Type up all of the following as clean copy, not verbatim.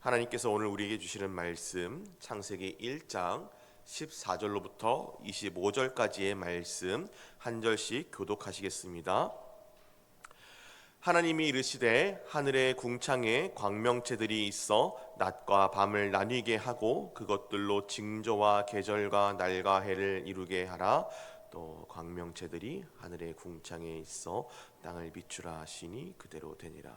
하나님께서 오늘 우리에게 주시는 말씀 창세기 1장 14절로부터 25절까지의 말씀 한 절씩 교독하시겠습니다. 하나님이 이르시되 하늘의 궁창에 광명체들이 있어 낮과 밤을 나뉘게 하고 그것들로 징조와 계절과 날과 해를 이루게 하라. 또 광명체들이 하늘의 궁창에 있어 땅을 비추라 하시니 그대로 되니라.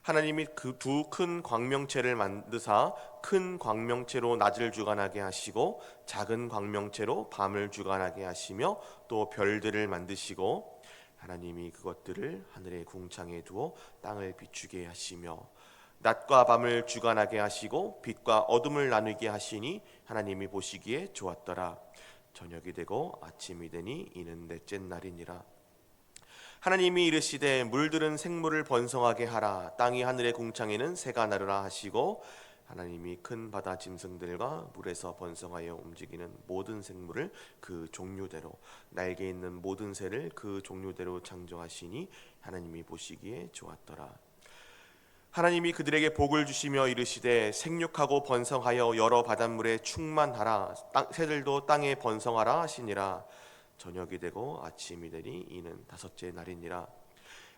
하나님이 그 두 큰 광명체를 만드사 큰 광명체로 낮을 주관하게 하시고 작은 광명체로 밤을 주관하게 하시며 또 별들을 만드시고 하나님이 그것들을 하늘의 궁창에 두어 땅을 비추게 하시며 낮과 밤을 주관하게 하시고 빛과 어둠을 나누게 하시니 하나님이 보시기에 좋았더라. 저녁이 되고 아침이 되니 이는 넷째 날이니라. 하나님이 이르시되 물들은 생물을 번성하게 하라. 땅이 하늘의 궁창에는 새가 나르라 하시고 하나님이 큰 바다 짐승들과 물에서 번성하여 움직이는 모든 생물을 그 종류대로 날개 있는 모든 새를 그 종류대로 창조하시니 하나님이 보시기에 좋았더라. 하나님이 그들에게 복을 주시며 이르시되 생육하고 번성하여 여러 바닷물에 충만하라. 새들도 땅에 번성하라 하시니라. 저녁이 되고 아침이 되니 이는 다섯째 날이니라.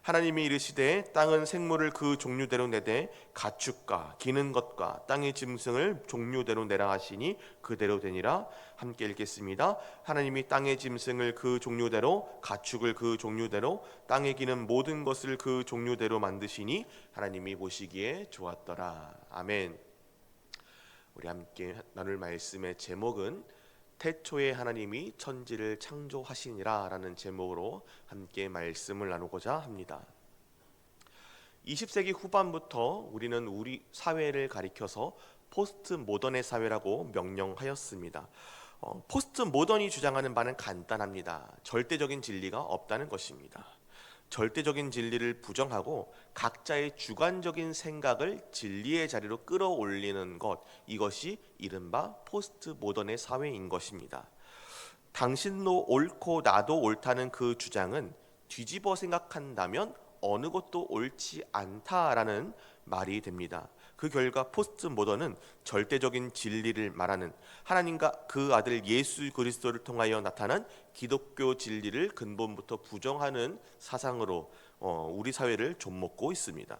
하나님이 이르시되 땅은 생물을 그 종류대로 내되 가축과 기는 것과 땅의 짐승을 종류대로 내라 하시니 그대로 되니라. 함께 읽겠습니다. 하나님이 땅의 짐승을 그 종류대로 가축을 그 종류대로 땅에 기는 모든 것을 그 종류대로 만드시니 하나님이 보시기에 좋았더라. 아멘. 우리 함께 나눌 말씀의 제목은 태초에 하나님이 천지를 창조하시니라 라는 제목으로 함께 말씀을 나누고자 합니다. 20세기 후반부터 우리는 우리 사회를 가리켜서 포스트 모던의 사회라고 명명하였습니다. 포스트 모던이 주장하는 바는 간단합니다. 절대적인 진리가 없다는 것입니다. 절대적인 진리를 부정하고 각자의 주관적인 생각을 진리의 자리로 끌어올리는 것, 이것이 이른바 포스트 모던의 사회인 것입니다. 당신도 옳고 나도 옳다는 그 주장은 뒤집어 생각한다면 어느 것도 옳지 않다라는 말이 됩니다. 그 결과 포스트 모던은 절대적인 진리를 말하는 하나님과 그 아들 예수 그리스도를 통하여 나타난 기독교 진리를 근본부터 부정하는 사상으로 우리 사회를 좀먹고 있습니다.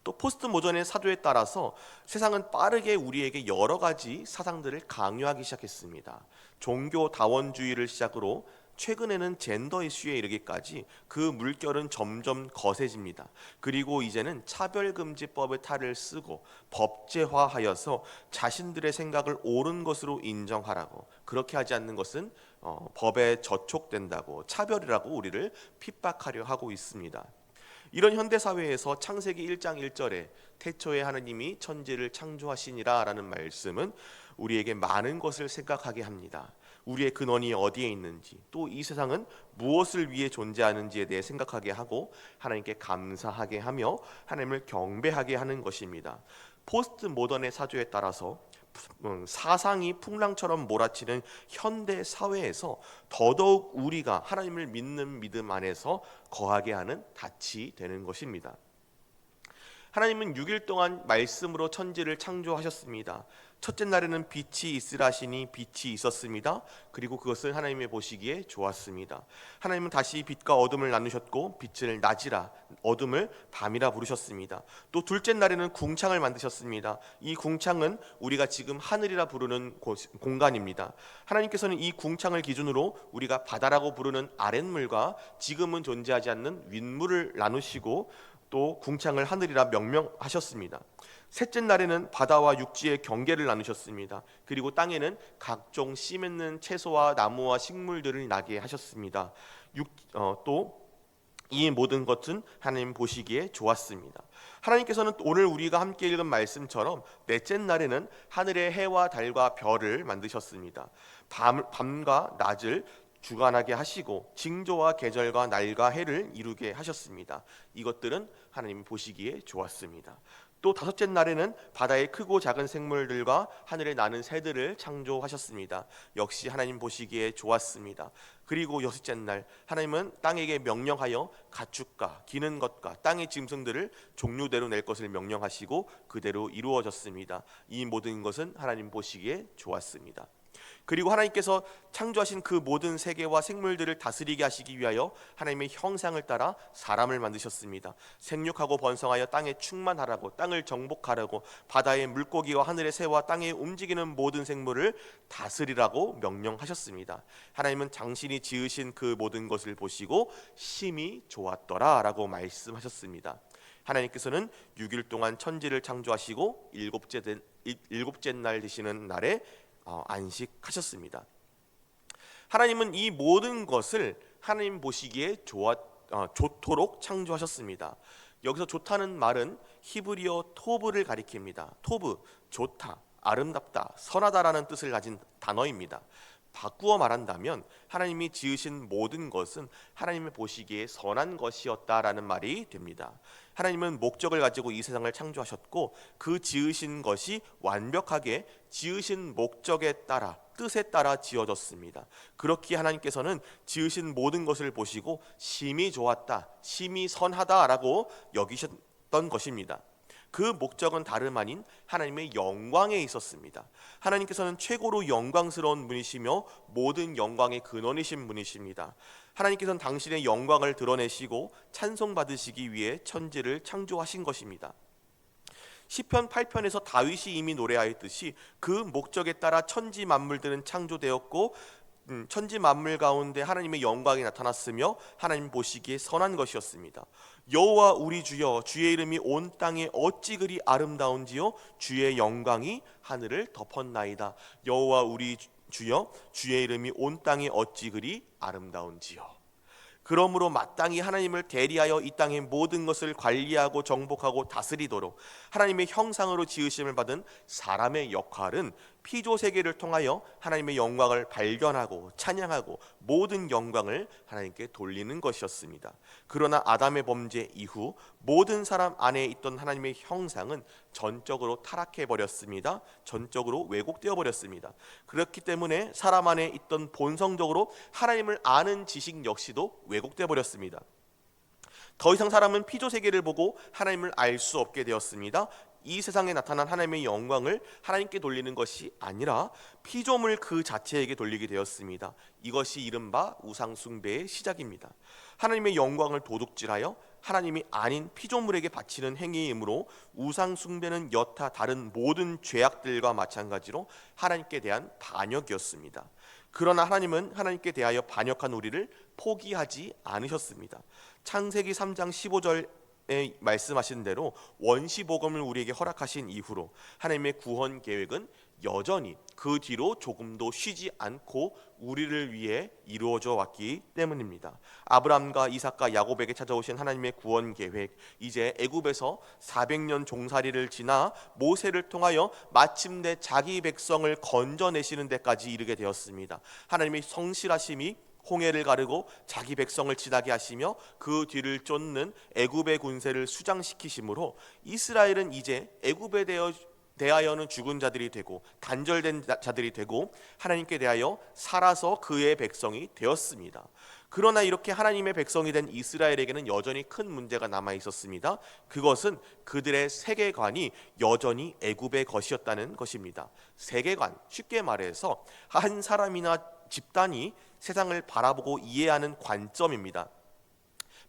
또 포스트 모던의 사조에 따라서 세상은 빠르게 우리에게 여러 가지 사상들을 강요하기 시작했습니다. 종교 다원주의를 시작으로 최근에는 젠더 이슈에 이르기까지 그 물결은 점점 거세집니다. 그리고 이제는 차별금지법의 탈을 쓰고 법제화하여서 자신들의 생각을 옳은 것으로 인정하라고, 그렇게 하지 않는 것은 법에 저촉된다고, 차별이라고 우리를 핍박하려 하고 있습니다. 이런 현대사회에서 창세기 1장 1절에 태초에 하나님이 천지를 창조하시니라 라는 말씀은 우리에게 많은 것을 생각하게 합니다. 우리의 근원이 어디에 있는지, 또 이 세상은 무엇을 위해 존재하는지에 대해 생각하게 하고 하나님께 감사하게 하며 하나님을 경배하게 하는 것입니다. 포스트 모던의 사조에 따라서 사상이 풍랑처럼 몰아치는 현대 사회에서 더더욱 우리가 하나님을 믿는 믿음 안에서 거하게 하는 닻이 되는 것입니다. 하나님은 6일 동안 말씀으로 천지를 창조하셨습니다. 첫째 날에는 빛이 있으라 하시니 빛이 있었습니다. 그리고 그것을 하나님이 보시기에 좋았습니다. 하나님은 다시 빛과 어둠을 나누셨고 빛을 낮이라 어둠을 밤이라 부르셨습니다. 또 둘째 날에는 궁창을 만드셨습니다. 이 궁창은 우리가 지금 하늘이라 부르는 공간입니다. 하나님께서는 이 궁창을 기준으로 우리가 바다라고 부르는 아랫물과 지금은 존재하지 않는 윗물을 나누시고 또 궁창을 하늘이라 명명하셨습니다. 셋째 날에는 바다와 육지의 경계를 나누셨습니다. 그리고 땅에는 각종 씨 맺는 채소와 나무와 식물들을 나게 하셨습니다. 또 이 모든 것은 하나님 보시기에 좋았습니다. 하나님께서는 오늘 우리가 함께 읽은 말씀처럼 넷째 날에는 하늘의 해와 달과 별을 만드셨습니다. 밤과 낮을 주관하게 하시고 징조와 계절과 날과 해를 이루게 하셨습니다. 이것들은 하나님이 보시기에 좋았습니다. 또 다섯째 날에는 바다의 크고 작은 생물들과 하늘에 나는 새들을 창조하셨습니다. 역시 하나님 보시기에 좋았습니다. 그리고 여섯째 날 하나님은 땅에게 명령하여 가축과 기는 것과 땅의 짐승들을 종류대로 낼 것을 명령하시고 그대로 이루어졌습니다. 이 모든 것은 하나님 보시기에 좋았습니다. 그리고 하나님께서 창조하신 그 모든 세계와 생물들을 다스리게 하시기 위하여 하나님의 형상을 따라 사람을 만드셨습니다. 생육하고 번성하여 땅에 충만하라고, 땅을 정복하라고, 바다의 물고기와 하늘의 새와 땅에 움직이는 모든 생물을 다스리라고 명령하셨습니다. 하나님은 당신이 지으신 그 모든 것을 보시고 심히 좋았더라 라고 말씀하셨습니다. 하나님께서는 6일 동안 천지를 창조하시고 일곱째 날 되시는 날에 안식하셨습니다. 하나님은 이 모든 것을 하나님 보시기에 좋도록 창조하셨습니다. 여기서 좋다는 말은 히브리어 토브를 가리킵니다. 토브, 좋다, 아름답다, 선하다라는 뜻을 가진 단어입니다. 바꾸어 말한다면 하나님이 지으신 모든 것은 하나님의 보시기에 선한 것이었다라는 말이 됩니다. 하나님은 목적을 가지고 이 세상을 창조하셨고 그 지으신 것이 완벽하게 지으신 목적에 따라 뜻에 따라 지어졌습니다. 그렇기에 하나님께서는 지으신 모든 것을 보시고 심히 좋았다, 심히 선하다라고 여기셨던 것입니다. 그 목적은 다름 아닌 하나님의 영광에 있었습니다. 하나님께서는 최고로 영광스러운 분이시며 모든 영광의 근원이신 분이십니다. 하나님께서는 당신의 영광을 드러내시고 찬송받으시기 위해 천지를 창조하신 것입니다. 시편 8편에서 다윗이 이미 노래하였듯이 그 목적에 따라 천지 만물들은 창조되었고 천지 만물 가운데 하나님의 영광이 나타났으며 하나님 보시기에 선한 것이었습니다. 여호와 우리 주여, 주의 이름이 온 땅에 어찌 그리 아름다운지요, 주의 영광이 하늘을 덮었나이다. 여호와 우리 주여, 주의 이름이 온 땅에 어찌 그리 아름다운지요. 그러므로 마땅히 하나님을 대리하여 이 땅의 모든 것을 관리하고 정복하고 다스리도록 하나님의 형상으로 지으심을 받은 사람의 역할은 피조세계를 통하여 하나님의 영광을 발견하고 찬양하고 모든 영광을 하나님께 돌리는 것이었습니다. 그러나 아담의 범죄 이후 모든 사람 안에 있던 하나님의 형상은 전적으로 타락해 버렸습니다. 전적으로 왜곡되어 버렸습니다. 그렇기 때문에 사람 안에 있던 본성적으로 하나님을 아는 지식 역시도 왜곡되어 버렸습니다. 더 이상 사람은 피조세계를 보고 하나님을 알 수 없게 되었습니다. 이 세상에 나타난 하나님의 영광을 하나님께 돌리는 것이 아니라 피조물 그 자체에게 돌리게 되었습니다. 이것이 이른바 우상숭배의 시작입니다. 하나님의 영광을 도둑질하여 하나님이 아닌 피조물에게 바치는 행위이므로 우상숭배는 여타 다른 모든 죄악들과 마찬가지로 하나님께 대한 반역이었습니다. 그러나 하나님은 하나님께 대하여 반역한 우리를 포기하지 않으셨습니다. 창세기 3장 15절 말씀하신 대로 원시복음을 우리에게 허락하신 이후로 하나님의 구원 계획은 여전히 그 뒤로 조금도 쉬지 않고 우리를 위해 이루어져 왔기 때문입니다. 아브라함과 이삭과 야곱에게 찾아오신 하나님의 구원 계획, 이제 애굽에서 400년 종살이를 지나 모세를 통하여 마침내 자기 백성을 건져내시는 데까지 이르게 되었습니다. 하나님의 성실하심이 홍해를 가르고 자기 백성을 지나게 하시며 그 뒤를 쫓는 애굽의 군세를 수장시키심으로 이스라엘은 이제 애굽에 대하여는 죽은 자들이 되고 단절된 자들이 되고 하나님께 대하여 살아서 그의 백성이 되었습니다. 그러나 이렇게 하나님의 백성이 된 이스라엘에게는 여전히 큰 문제가 남아 있었습니다. 그것은 그들의 세계관이 여전히 애굽의 것이었다는 것입니다. 세계관, 쉽게 말해서 한 사람이나 집단이 세상을 바라보고 이해하는 관점입니다.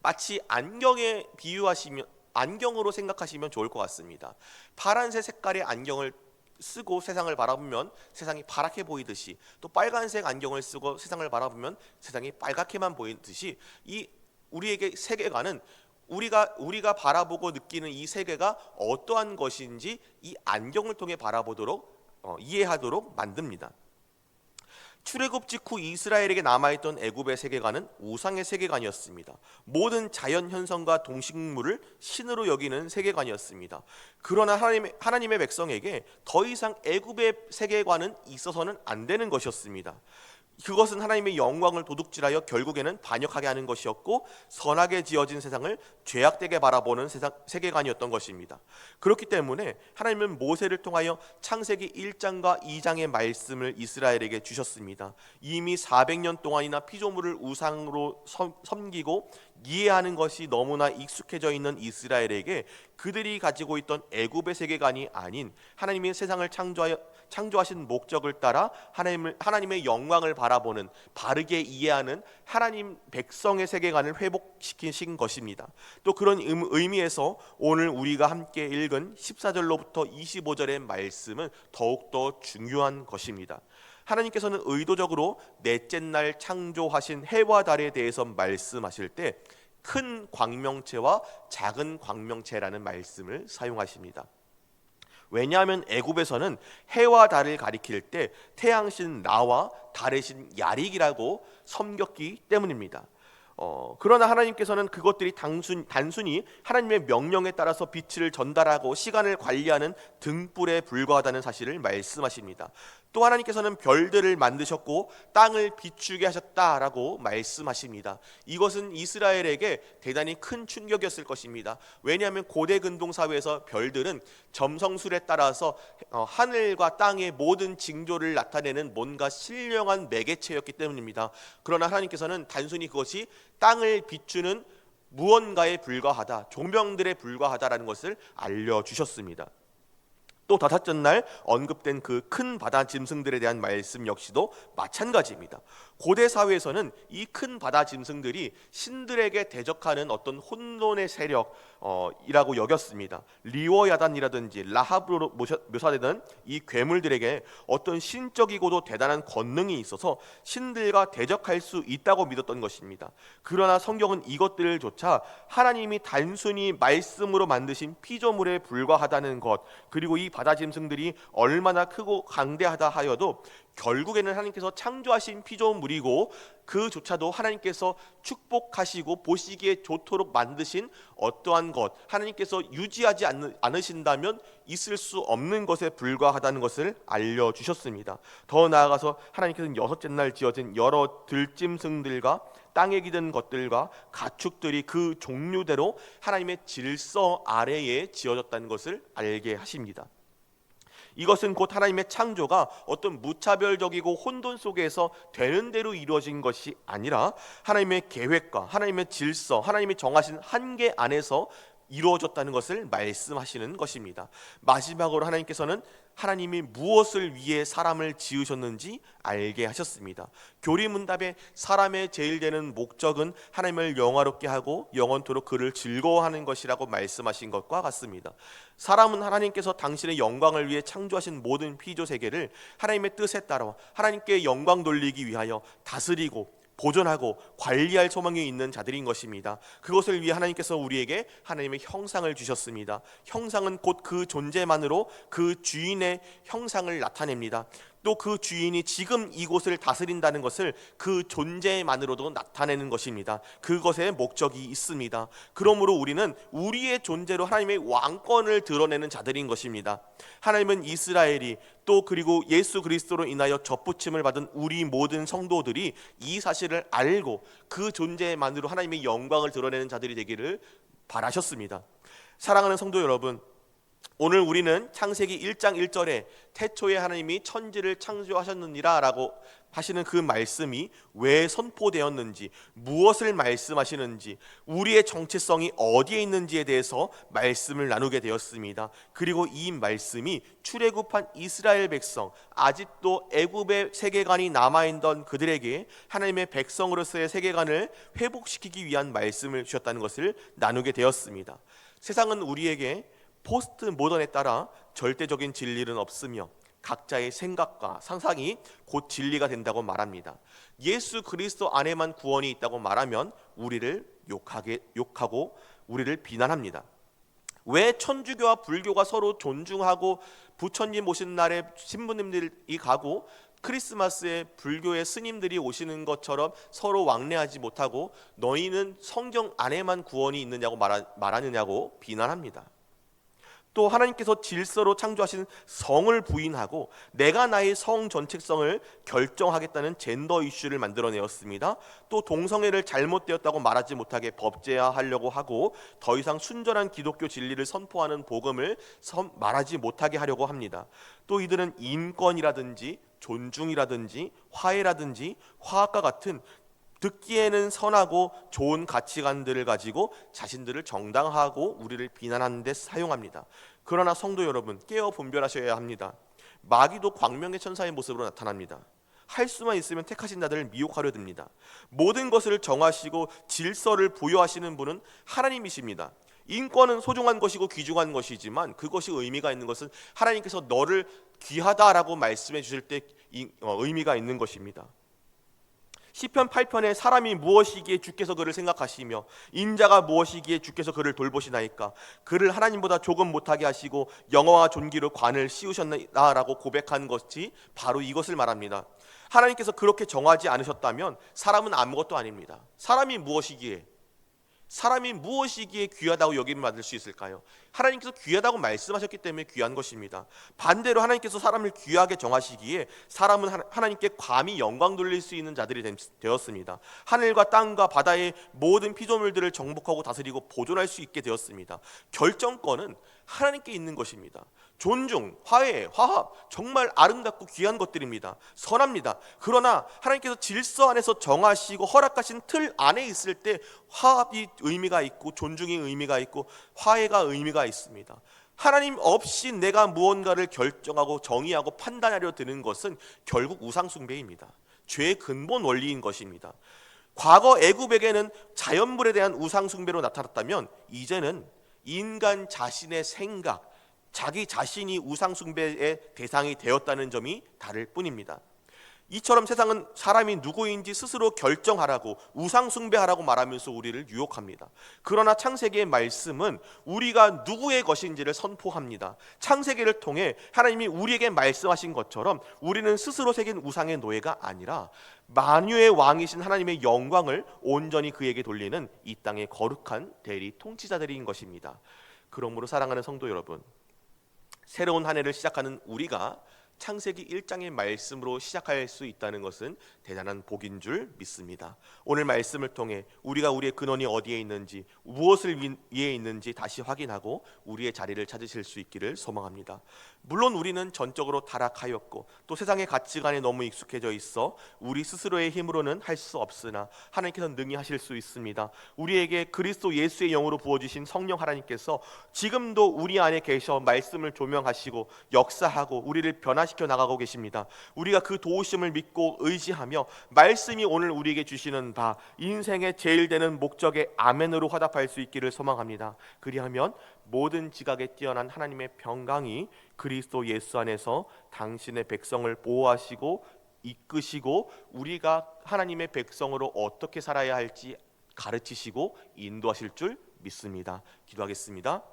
마치 안경에 비유하시면 안경으로 생각하시면 좋을 것 같습니다. 파란색 색깔의 안경을 쓰고 세상을 바라보면 세상이 파랗게 보이듯이, 또 빨간색 안경을 쓰고 세상을 바라보면 세상이 빨갛게만 보이듯이 이 우리에게 세계관은 우리가 바라보고 느끼는 이 세계가 어떠한 것인지 이 안경을 통해 바라보도록 이해하도록 만듭니다. 출애굽 직후 이스라엘에게 남아있던 애굽의 세계관은 우상의 세계관이었습니다. 모든 자연 현상과 동식물을 신으로 여기는 세계관이었습니다. 그러나 하나님의 백성에게 더 이상 애굽의 세계관은 있어서는 안 되는 것이었습니다. 그것은 하나님의 영광을 도둑질하여 결국에는 반역하게 하는 것이었고, 선하게 지어진 세상을 죄악되게 바라보는 세계관이었던 것입니다. 그렇기 때문에 하나님은 모세를 통하여 창세기 1장과 2장의 말씀을 이스라엘에게 주셨습니다. 이미 400년 동안이나 피조물을 우상으로 섬기고 이해하는 것이 너무나 익숙해져 있는 이스라엘에게 그들이 가지고 있던 애굽의 세계관이 아닌 하나님이 세상을 창조하신 목적을 따라 하나님의 영광을 바라보는, 바르게 이해하는 하나님 백성의 세계관을 회복시키신 것입니다. 또 그런 의미에서 오늘 우리가 함께 읽은 14절로부터 25절의 말씀은 더욱더 중요한 것입니다. 하나님께서는 의도적으로 넷째 날 창조하신 해와 달에 대해서 말씀하실 때 큰 광명체와 작은 광명체라는 말씀을 사용하십니다. 왜냐하면 애굽에서는 해와 달을 가리킬 때 태양신 라와 달의 신 야릭이라고 섬겼기 때문입니다. 그러나 하나님께서는 그것들이 단순히 하나님의 명령에 따라서 빛을 전달하고 시간을 관리하는 등불에 불과하다는 사실을 말씀하십니다. 또 하나님께서는 별들을 만드셨고 땅을 비추게 하셨다라고 말씀하십니다. 이것은 이스라엘에게 대단히 큰 충격이었을 것입니다. 왜냐하면 고대 근동 사회에서 별들은 점성술에 따라서 하늘과 땅의 모든 징조를 나타내는 뭔가 신령한 매개체였기 때문입니다. 그러나 하나님께서는 단순히 그것이 땅을 비추는 무언가에 불과하다, 조명들에 불과하다라는 것을 알려주셨습니다. 또 다섯째 날 언급된 그 큰 바다 짐승들에 대한 말씀 역시도 마찬가지입니다. 고대 사회에서는 이 큰 바다 짐승들이 신들에게 대적하는 어떤 혼돈의 세력이라고 여겼습니다. 리워야단이라든지 라합으로 묘사되는 이 괴물들에게 어떤 신적이고도 대단한 권능이 있어서 신들과 대적할 수 있다고 믿었던 것입니다. 그러나 성경은 이것들조차 하나님이 단순히 말씀으로 만드신 피조물에 불과하다는 것, 그리고 이 바다 짐승들이 얼마나 크고 강대하다 하여도 결국에는 하나님께서 창조하신 피조물이고 그조차도 하나님께서 축복하시고 보시기에 좋도록 만드신 어떠한 것, 하나님께서 유지하지 않으신다면 있을 수 없는 것에 불과하다는 것을 알려주셨습니다. 더 나아가서 하나님께서는 여섯째 날 지어진 여러 들짐승들과 땅에 기든 것들과 가축들이 그 종류대로 하나님의 질서 아래에 지어졌다는 것을 알게 하십니다. 이것은 곧 하나님의 창조가 어떤 무차별적이고 혼돈 속에서 되는 대로 이루어진 것이 아니라 하나님의 계획과 하나님의 질서, 하나님이 정하신 한계 안에서 이루어졌다는 것을 말씀하시는 것입니다. 마지막으로 하나님께서는 하나님이 무엇을 위해 사람을 지으셨는지 알게 하셨습니다. 교리문답에 사람의 제일 되는 목적은 하나님을 영화롭게 하고 영원토록 그를 즐거워하는 것이라고 말씀하신 것과 같습니다. 사람은 하나님께서 당신의 영광을 위해 창조하신 모든 피조세계를 하나님의 뜻에 따라 하나님께 영광 돌리기 위하여 다스리고 보존하고 관리할 소망이 있는 자들인 것입니다. 그것을 위해 하나님께서 우리에게 하나님의 형상을 주셨습니다. 형상은 곧 그 존재만으로 그 주인의 형상을 나타냅니다. 또 그 주인이 지금 이곳을 다스린다는 것을 그 존재만으로도 나타내는 것입니다. 그것에 목적이 있습니다. 그러므로 우리는 우리의 존재로 하나님의 왕권을 드러내는 자들인 것입니다. 하나님은 이스라엘이 또 그리고 예수 그리스도로 인하여 접붙임을 받은 우리 모든 성도들이 이 사실을 알고 그 존재만으로 하나님의 영광을 드러내는 자들이 되기를 바라셨습니다. 사랑하는 성도 여러분, 오늘 우리는 창세기 1장 1절에 태초에 하나님이 천지를 창조하셨느니라 라고 하시는 그 말씀이 왜 선포되었는지, 무엇을 말씀하시는지, 우리의 정체성이 어디에 있는지에 대해서 말씀을 나누게 되었습니다. 그리고 이 말씀이 출애굽한 이스라엘 백성, 아직도 애굽의 세계관이 남아있던 그들에게 하나님의 백성으로서의 세계관을 회복시키기 위한 말씀을 주셨다는 것을 나누게 되었습니다. 세상은 우리에게 포스트 모던에 따라 절대적인 진리는 없으며 각자의 생각과 상상이 곧 진리가 된다고 말합니다. 예수 그리스도 안에만 구원이 있다고 말하면 우리를 욕하고 우리를 비난합니다. 왜 천주교와 불교가 서로 존중하고 부처님 오신 날에 신부님들이 가고 크리스마스에 불교의 스님들이 오시는 것처럼 서로 왕래하지 못하고 너희는 성경 안에만 구원이 있느냐고 말하느냐고 비난합니다. 또 하나님께서 질서로 창조하신 성을 부인하고 내가 나의 성 정체성을 결정하겠다는 젠더 이슈를 만들어내었습니다. 또 동성애를 잘못되었다고 말하지 못하게 법제화하려고 하고 더 이상 순전한 기독교 진리를 선포하는 복음을 말하지 못하게 하려고 합니다. 또 이들은 인권이라든지 존중이라든지 화해라든지 화학과 같은 듣기에는 선하고 좋은 가치관들을 가지고 자신들을 정당화하고 우리를 비난하는 데 사용합니다. 그러나 성도 여러분, 깨어 분별하셔야 합니다. 마귀도 광명의 천사의 모습으로 나타납니다. 할 수만 있으면 택하신 자들을 미혹하려 듭니다. 모든 것을 정하시고 질서를 부여하시는 분은 하나님이십니다. 인권은 소중한 것이고 귀중한 것이지만 그것이 의미가 있는 것은 하나님께서 너를 귀하다라고 말씀해 주실 때 의미가 있는 것입니다. 시편 8편에 사람이 무엇이기에 주께서 그를 생각하시며 인자가 무엇이기에 주께서 그를 돌보시나이까. 그를 하나님보다 조금 못하게 하시고 영화와 존귀로 관을 씌우셨나라고 고백한 것이 바로 이것을 말합니다. 하나님께서 그렇게 정하지 않으셨다면 사람은 아무것도 아닙니다. 사람이 무엇이기에 귀하다고 여김을 받을 수 있을까요? 하나님께서 귀하다고 말씀하셨기 때문에 귀한 것입니다. 반대로 하나님께서 사람을 귀하게 정하시기에 사람은 하나님께 감히 영광 돌릴 수 있는 자들이 되었습니다. 하늘과 땅과 바다의 모든 피조물들을 정복하고 다스리고 보존할 수 있게 되었습니다. 결정권은 하나님께 있는 것입니다. 존중, 화해, 화합 정말 아름답고 귀한 것들입니다. 선합니다. 그러나 하나님께서 질서 안에서 정하시고 허락하신 틀 안에 있을 때 화합이 의미가 있고 존중이 의미가 있고 화해가 의미가 있습니다. 하나님 없이 내가 무언가를 결정하고 정의하고 판단하려 드는 것은 결국 우상숭배입니다. 죄의 근본 원리인 것입니다. 과거 애굽에게는 자연물에 대한 우상숭배로 나타났다면 이제는 인간 자신의 생각, 자기 자신이 우상숭배의 대상이 되었다는 점이 다를 뿐입니다. 이처럼 세상은 사람이 누구인지 스스로 결정하라고 우상숭배하라고 말하면서 우리를 유혹합니다. 그러나 창세기의 말씀은 우리가 누구의 것인지를 선포합니다. 창세기를 통해 하나님이 우리에게 말씀하신 것처럼 우리는 스스로 새긴 우상의 노예가 아니라 만유의 왕이신 하나님의 영광을 온전히 그에게 돌리는 이 땅의 거룩한 대리 통치자들인 것입니다. 그러므로 사랑하는 성도 여러분, 새로운 한 해를 시작하는 우리가 창세기 1장의 말씀으로 시작할 수 있다는 것은 대단한 복인 줄 믿습니다. 오늘 말씀을 통해 우리가 우리의 근원이 어디에 있는지, 무엇을 위해 있는지 다시 확인하고 우리의 자리를 찾으실 수 있기를 소망합니다. 물론 우리는 전적으로 타락하였고 또 세상의 가치관에 너무 익숙해져 있어 우리 스스로의 힘으로는 할 수 없으나 하나님께서 능히 하실 수 있습니다. 우리에게 그리스도 예수의 영으로 부어주신 성령 하나님께서 지금도 우리 안에 계셔 말씀을 조명하시고 역사하고 우리를 변화시켜 나가고 계십니다. 우리가 그 도우심을 믿고 의지하며 말씀이 오늘 우리에게 주시는 바 인생의 제일 되는 목적의 아멘으로 화답할 수 있기를 소망합니다. 그리하면 모든 지각에 뛰어난 하나님의 평강이 그리스도 예수 안에서 당신의 백성을 보호하시고 이끄시고 우리가 하나님의 백성으로 어떻게 살아야 할지 가르치시고 인도하실 줄 믿습니다. 기도하겠습니다.